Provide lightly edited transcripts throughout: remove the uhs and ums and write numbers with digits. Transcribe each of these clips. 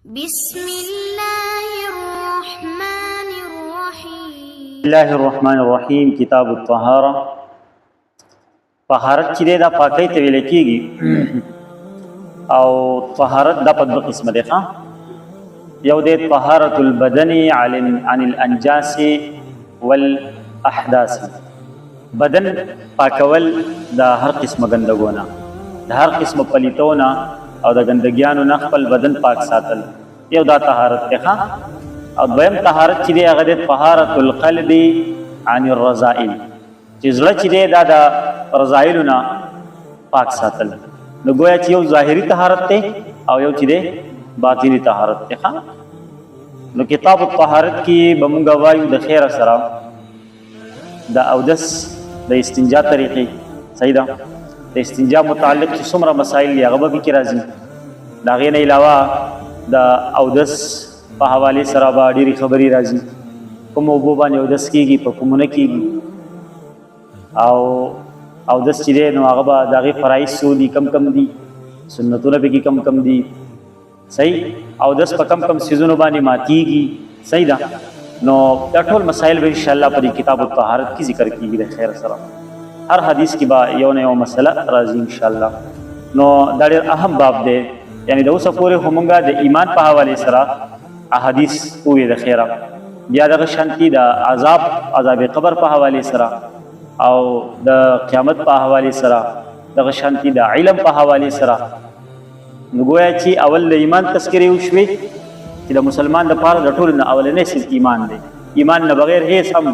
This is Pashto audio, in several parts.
بسم الله الرحمن الرحیم. بسم الله الرحمن الرحیم. کتاب الطهاره. طهارت چې دا پاکۍ ته ویل کېږي او طهارت د په دوه قسمه ده. یو د طهارت البدن عن الانجاس والاحداث، بدن پاکول د هر قسمه ګندګونه، د هر قسمه پلیتونه او د ګندګیانو نه خپل بدن پاک ساتل، یو دا طهارت ده. او دویم طهارت چې دی هغه د طهارت القلب عن الرذائل، چې زړه چې دی دا د رذایلو نه پاک ساتل. نو گویا چې یو ظاهري طهارت دی او یو چې دی باطنی طهارت دی. نو کتاب الطهارت کې به موږ وایو د خیر سره د اودس د استنجا طریقې، صحیح ده، د استنجا متعلق چې څومره مسائل دي هغه به کې راځي. د هغې نه علاوه د اودس په حواله سره به ډېرې خبرې راځي، کوم اوبو باندې اودس کېږي، په کومونه کېږي، او اودس چې دی نو هغه به د هغې فرایض څو دي، کم کم دي، سنتونه پکې کم کم دي، صحیح، اودس په کم کم څیزونو باندې ماتېږي، صحیح ده. نو دا ټول مسایل به انشاءالله په دې کتاب الطهارت کې ذکر کېږي د خیر سره. هر حدیث کې به یو نه یو مسله راځي انشاءالله. نو دا ډېر اهم باب دی، یعنی د اوسه پورې خو مونږ د ایمان په حوالې سره احادیث وویې د خیره، بیا دغه شانتي د عذاب قبر په حوالې سره او د قیامت په حوالې سره، دغه شانتي د علم په حوالې سره. نو گویا چې اول د ایمان تذکرې وشوې چې د مسلمان لپاره د ټولو نه اولنی صرف ایمان دی. ایمان نه بغیر هیڅ هم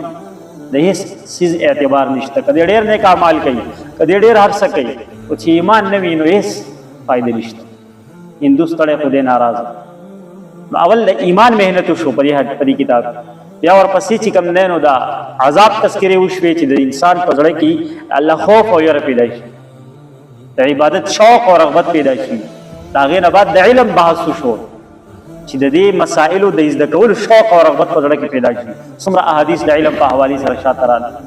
د هیڅ څیز اعتبار نشته. که ډېر نیک اعمال کوي، که ډېر هر څه کوي، خو چې ایمان نه وي نو هیڅ فایده نشته. هندو ستړی خدای ناراضه. نو اول د ایمان محنت وشو په دې کتاب، بیا ورپسې چې کوم دی نو د عذاب تذکرې وشوې چې د انسان په زړه کې الله خوف او یره پیدا شي، د عبادت شوق او رغبت پیدا شي. د هغې نه بعد د علم بحث وشو چې د دې مسائلو د زده کولو شوق او رغبت په زړه کې پیدا شي. څومره احادیث د علم په حوالې سره شاته راغلي.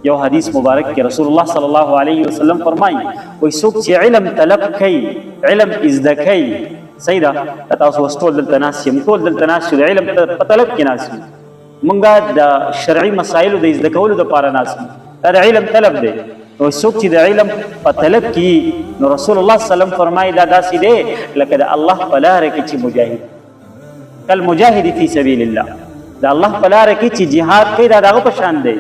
یو حدیث مبارک کې رسول الله صلی الله علیه وسلم فرمایي، وایي څوک چې علم طلب کوي، علم زده کوي، صحیح ده، تاسو اوس ټول دلته ناست یم، ټول دلته ناست یو د علم په طلب کې ناست یو، مونږ د شرعي مسایلو د زده کولو دپاره ناست یو، دا د علم طلب دی. نو څوک چې د علم په طلب کې، نو رسول الله صلی الله علیه وسلم فرمایي دا داسې دی لکه د الله په لاره کې چې مجاهد، کالمجاهد فی سبیل الله، د الله په لاره کې چې جهاد کوي دا د هغه په شان دی.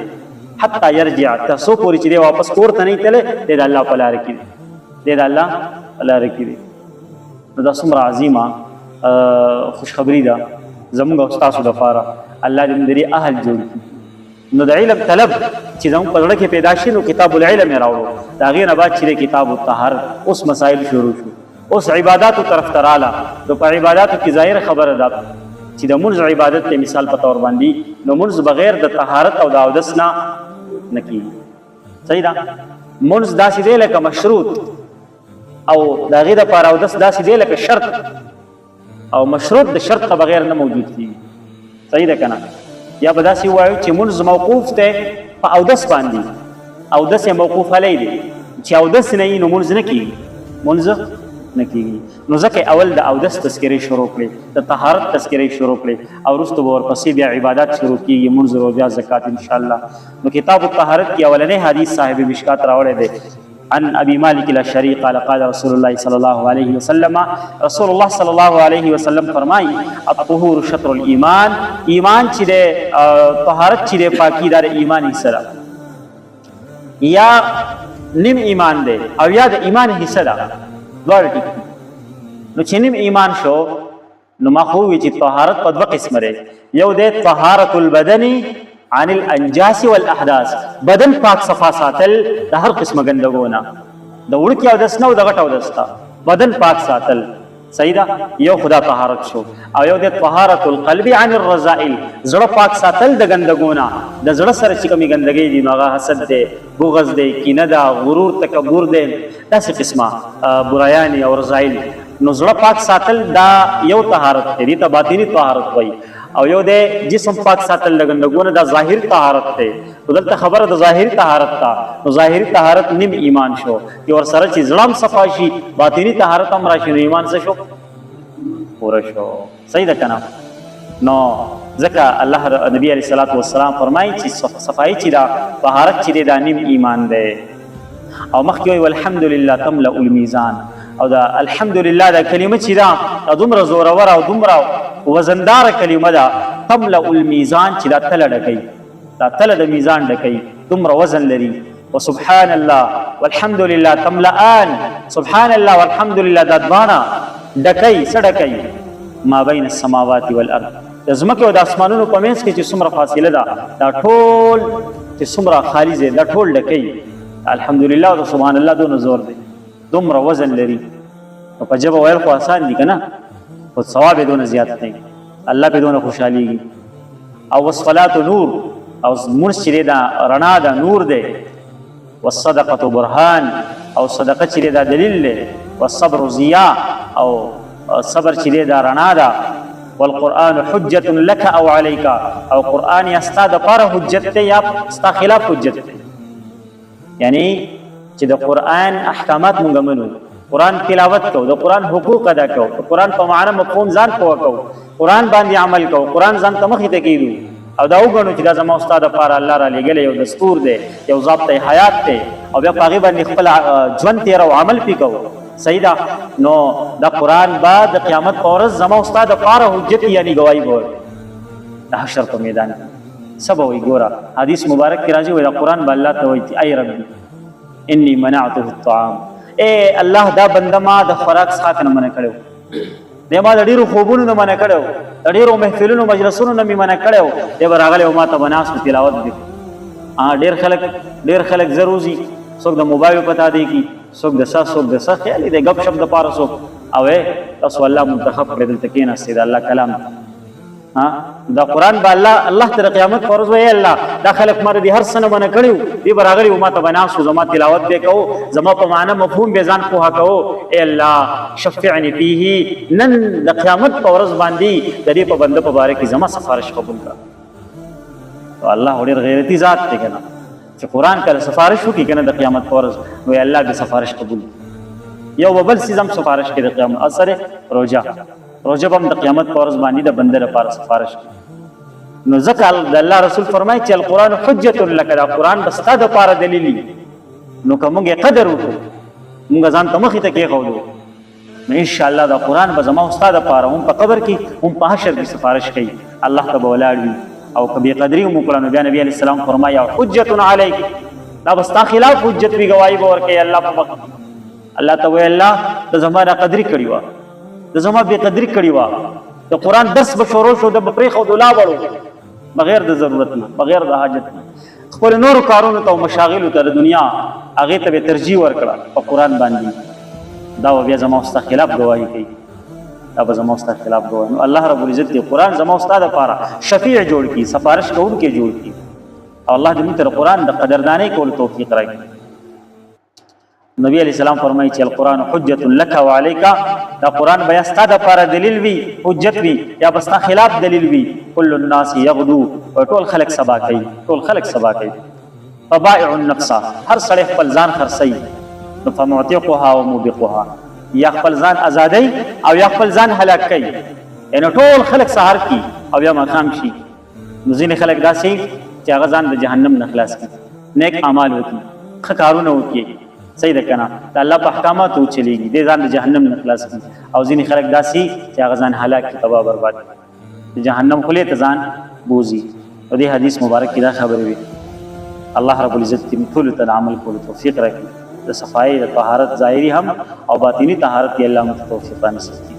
حتی یرجع، تر څو پورې چې دی واپس کور ته نه تللی، دی د الله په لاره کې دی، دی د الله په لاره کې دی. نو دا څومره عظیمه خوشخبري ده زموږ او ستاسو دپاره. الله دې موږ د دې اهل جوړ کړي. نو د علم طلب چې زموږ په زړه کې پیدا شي نو کتاب العلم یې راوړو. د هغې نه بعد چې دی کتاب الطهارت، اوس مسایل شروع شو، اوس عباداتو طرف ته راله. نو په عباداتو کې ظاهر خبره ده چې د منځ عبادت ته مثال په طور باندې، نو منځ بغیر د طهارت او د اودس نه کېږي، صحیح ده. منځ داسې دی لکه مشروط، او د هغې دپاره اودس داسې دی لکه شرط، او مشروط د شرط نه بغیر نه موجود کېږي، صحیح ده که نه. یا به داسې ووایو چې منځ موقوف دی په اودس باندې، اودس یې موقوف علی دی، چې اودس نه وي نو منځ نه کېږي، منځ نه کېږي. نو ځکه اول د اودس تذکرې شروع کړې، د طهارت تذکرې شروع کړې، او وروسته به ورپسې بیا عبادات شروع کېږي، منځ، روژه، زکات انشاءالله. نو کتاب الطهارت کې اولنی حدیث صاحب مشکات راوړی دی. عن ابي مالك الاشعري قال قال رسول الله صلى الله عليه وسلم، رسول الله صلى الله عليه وسلم فرمایي الطهور شطر الايمان، ایمان چې دی طهارت چې دی پاکي دا د ایمان حصه ده، یا نیم ایمان دی او یا د ایمان حصه ده، دواړه ټیک. نو چې نیم ایمان شو نو ما خو وی چې طهارت په دوه قسمه دی. یو دی طهارت البدن عن الانجاس والاحداث، بدن پاک صفا ساتل د هر قسمه ګندګونه، د وړوکي اودس نه او د غټ اودس نه، بدن پاک ساتل، صحیح ده، یو خدا طهارت شو. او یو د طهارت القلب عن الرذائل، زړه پاک ساتل د ګندګونه، د زړه سره چې کومې ګندګۍ دي نو هغه حسد دی، بغض دی، کینه ده، غرور، تکبر دی، داسې قسمه برایانې او رذایل. نو زړه پاک ساتل دا یو طهارت دی، دې ته باطني طهارت وایي. او یو د جسم پاک ساتل د ګندګونه دا ظاهري طهارت دی. دلته خبره د ظاهري طهارت ته، نو ظاهري طهارت نیم ایمان شو. چې ورسره چې زړه هم صفا شي، باطني طهارت هم راشي، نو ایمان څه شو؟ پوره شو. صحیح ده کنه؟ نو ځکه الله نبی علیه الصلاۃ والسلام فرمایي چې صفایي چې دا طهارت چې دا نیم ایمان دی. او مخکې وایي والحمدلله تملأ الميزان، او دا الحمدلله دا کلمه چې دا دومره زورور او دومره وزنداره کلمه ده، تملأ الميزان چې دا تله ډکوي، دا تله د میزان ډکوي، دومره وزن لري. وسبحان الله والحمد لله تملأان، سبحان الله والحمد لله دا دواړه ډکوي. څه ډکوي؟ ما بین السماوات والارض، د ځمکې او د اسمانونو په منځ کې چې څومره فاصله ده دا ټول چې څومره خالي ځای دا ټول ډکوي. الحمدلله او سبحان الله دونه زور دی، دومره وزن لري. نو په ژبه ویل خو آسان دي که نه، خو ثواب یې دونه زیات دی، الله پې دونه خوشحالېږي. او والصلاة نور، او مونځ چې دی دا رڼا ده، نور دی. والصدقة برهان، او صدقه چې دی دا دلیل دی. والصبر ضیاء، او صبر چې دی دا رڼا ده. والقرآن حجة لك او عليك، او قرآن یا ستا دپاره حجت دی یا ستا خلاف حجت دی. یعنی چې د قرآن احکامات مونږ منو، قرآن تلاوت کو، د قرآن حقوق ادا کو، د قرآن په معنا مفهوم ځان پوه کو، قرآن باندې عمل کو، قرآن ځان ته مخې ته کېږو، او دا وګڼو چې دا زما استاد لپاره الله را لېږلی یو دستور دی، یو ضابطه حیات دی، او بیا په هغې باندې خپل ژوند تېرو، عمل پې کوو. صحیح ده؟ نو دا قرآن به د قیامت په ورځ زما استاد لپاره حجت یعنی ګواهي به ورکړي د حشر په میدان کې. څه به وایي؟ ګوره حدیث مبارک کې راځي، وایي دا قرآن به الله ته وایي چې ای ربي انی منعته الطعام، اے الله دا بنده ما د خوراک څښاک نه منع کړی و، دی ما د ډېرو خوبونو نه منع کړی و، د ډېرو محفلونو مجلسونو نه مې منع کړی و، دی به راغلی و ما ته به ناست و تلاوت دی. ډېر خلک زر وځي، څوک د موبایل په تادی کی، څوک د څوک د څه خیال دی ګپ شپ دپاره، څوک او تاسو الله منتخب کړی دلته کېناستې د الله کلام دا قرآن به الله تر قیامت پر ورځ وایي الله دا خلک ما د هر څه نه منع کړي وو، دی به راغلي وو ما ته به ناست وو، زما تلاوت به کوو، زما په معنا مفهوم به ځان پوهه کوو. ای الله شفعني فيه، نن د قیامت په ورځ باندې د دې په بنده په باره کې زما سفارش قبول کړه. الله ډېر غیرتي ذات دی که نه، چې قرآن کله سفارش وکړي که نه د قیامت په ورځ، وایي الله به سفارش قبول کړي. یو به بل څیز هم سفارش کوي د قیامت، اثر روژه به هم د قیامت په ورځ باندې د بنده لپاره سفارش کوي. نو ځکه د الله رسول فرمایي چې القرآن حجة لک، دا قرآن به ستا دپاره دلیل وي. نو که موږ یې قدر وکړو، موږ ځان ته مخې ته کېښودو، نو انشاءالله دا قرآن به زما او ستا دپاره هم په قبر کې هم په حشر کې سفارش کوي، الله ته به ولاړ وي. او که بې قدري هم وکړه نو بیا نبي علیه السلام فرمایي حجة علیک، دا به ستا خلاف حجت وي، ګواهي به ورکوي الله په مخ. الله ته وایي الله ته زما را قدري کړې وه، د زما بې قدري کړې وه، د قرآن درس به شروع شو، د به پرېښودو لاړو بغیر د ضرورت نه، بغیر د حاجت نه، خپل نورو کارونو ته او مشاغلو ته د دنیا هغې ته به ترجیح ورکړه په قرآن باندې. دا به بیا زما او ستا خلاف ګواهي کوي، دا به زما او ستا خلاف ګواهي. نو الله رب العزت دې قرآن زما او ستا دپاره شفیع جوړ کړي، سفارش کوونکی جوړ کړي، او الله دې موږ ته د قرآن د قدردانۍ کولو توفیق راکړي. نبی علیہ السلام فرمایي چې القرآن حجة لک وعلیک، دا قرآن به یا ستا دپاره دلیل وي، حجت وي، یا به ستا خلاف دلیل وي. کل الناس یغدو، ټول خلک سبا کوي، ټول خلک سبا کوي. فبائع النفس، هر سړی خپل ځان خرڅوي، نو فمعتقها وموبقها، یا خپل ځان ازادوي او یا خپل ځان هلاک کوي. یعنې ټول خلک سهار کی او یا ماښام شي. نو ځینې خلک داسې چې هغه ځان د جهنم نه خلاص کړي، نیک اعمال وکړي، ښه کارونه وکړي، صحیح ده که نه، د الله په احکاماتو وچلېږي، دې ځان د جهنم نه خلاص کړي. او ځینې خلک داسې چې هغه ځان هلاک کړي، تباه برباد کړي، د جهنم خولې ته ځان بوځي. او دې حدیث مبارک کې دا خبرې وي. الله رب العزت دې ټولو ته د عمل کولو توفیق راکړي، د صفایي د طهارت ظاهري هم او باطني طهارت کې الله موږ ته توفیق نصیب کړي.